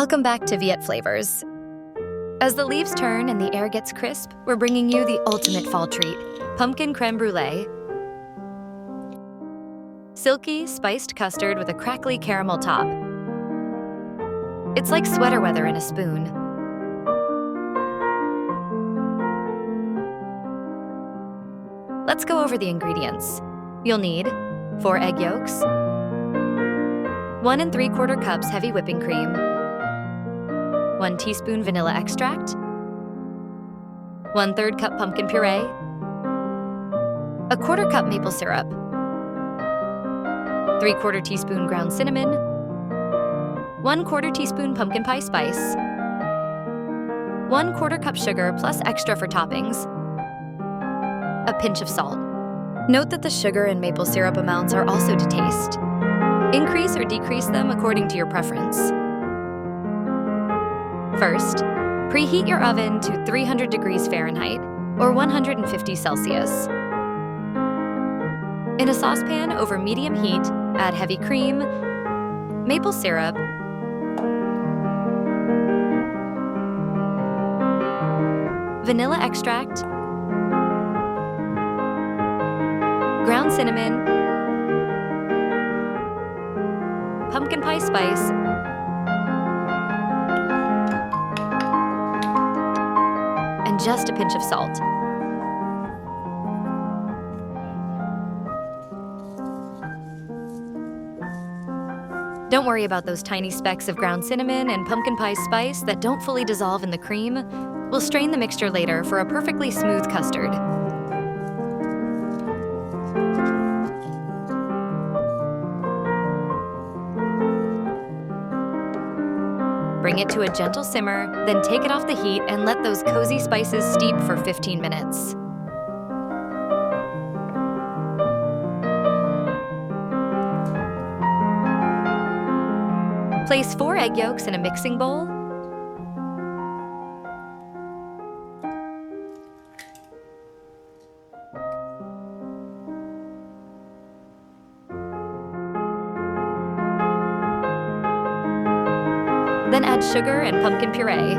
Welcome back to Viet Flavors. As the leaves turn and the air gets crisp, we're bringing you the ultimate fall treat, Pumpkin Crème Brûlée. Silky, spiced custard with a crackly caramel top. It's like sweater weather in a spoon. Let's go over the ingredients. You'll need 4 egg yolks, 1 3/4 cups heavy whipping cream, 1 teaspoon vanilla extract, 1/3 cup pumpkin puree, 1/4 cup maple syrup, 3/4 teaspoon ground cinnamon, 1/4 teaspoon pumpkin pie spice, 1/4 cup sugar plus extra for toppings, a pinch of salt. Note that the sugar and maple syrup amounts are also to taste. Increase or decrease them according to your preference. First, preheat your oven to 300 degrees Fahrenheit or 150 Celsius. In a saucepan over medium heat, add heavy cream, maple syrup, vanilla extract, ground cinnamon, pumpkin pie spice, and just a pinch of salt. Don't worry about those tiny specks of ground cinnamon and pumpkin pie spice that don't fully dissolve in the cream. We'll strain the mixture later for a perfectly smooth custard. Bring it to a gentle simmer, then take it off the heat and let those cozy spices steep for 15 minutes. Place 4 egg yolks in a mixing bowl. Then add sugar and pumpkin puree.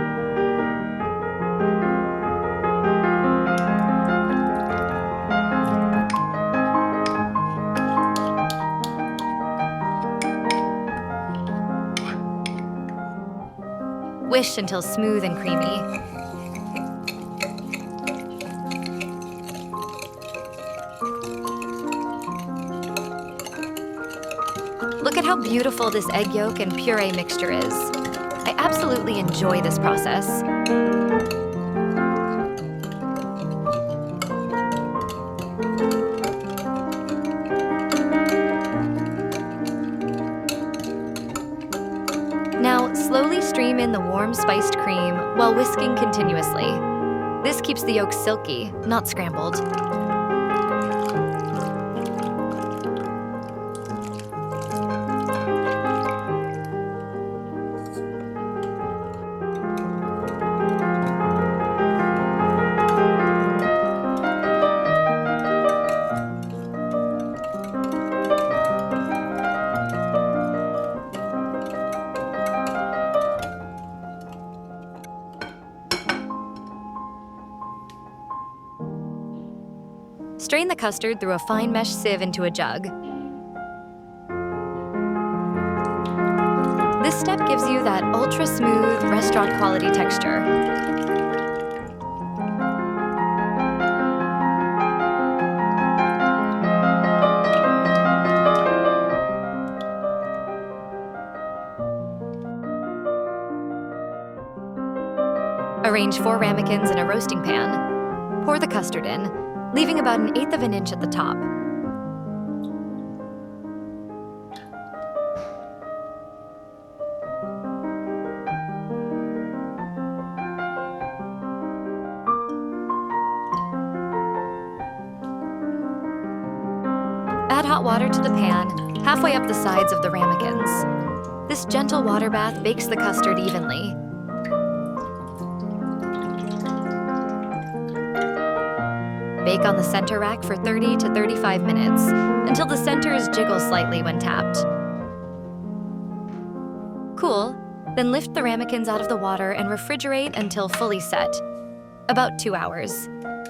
Whisk until smooth and creamy. Look at how beautiful this egg yolk and puree mixture is. I absolutely enjoy this process. Now, slowly stream in the warm spiced cream while whisking continuously. This keeps the yolks silky, not scrambled. Strain the custard through a fine mesh sieve into a jug. This step gives you that ultra-smooth, restaurant-quality texture. Arrange 4 ramekins in a roasting pan. Pour the custard in, leaving about 1/8 of an inch at the top. Add hot water to the pan, halfway up the sides of the ramekins. This gentle water bath bakes the custard evenly. Bake on the center rack for 30 to 35 minutes until the centers jiggle slightly when tapped. Cool, Then lift the ramekins out of the water and refrigerate until fully set, about 2 hours.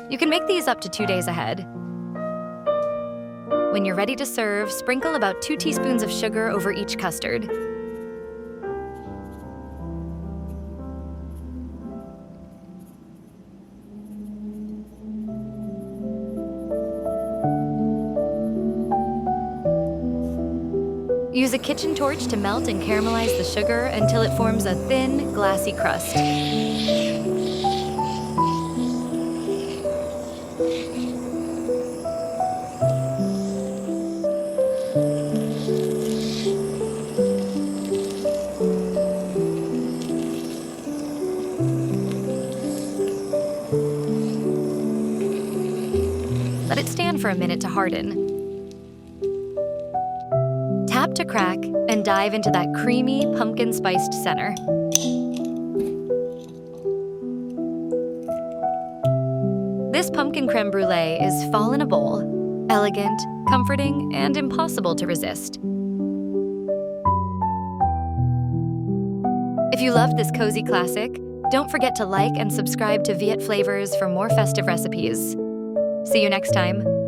You can make these up to 2 days ahead. When you're ready to serve, sprinkle about 2 teaspoons of sugar over each custard. Use a kitchen torch to melt and caramelize the sugar until it forms a thin, glassy crust. Let it stand for a minute to harden. Tap to crack and dive into that creamy, pumpkin-spiced center. This pumpkin crème brûlée is fall in a bowl, elegant, comforting, and impossible to resist. If you loved this cozy classic, don't forget to like and subscribe to Viet Flavors for more festive recipes. See you next time.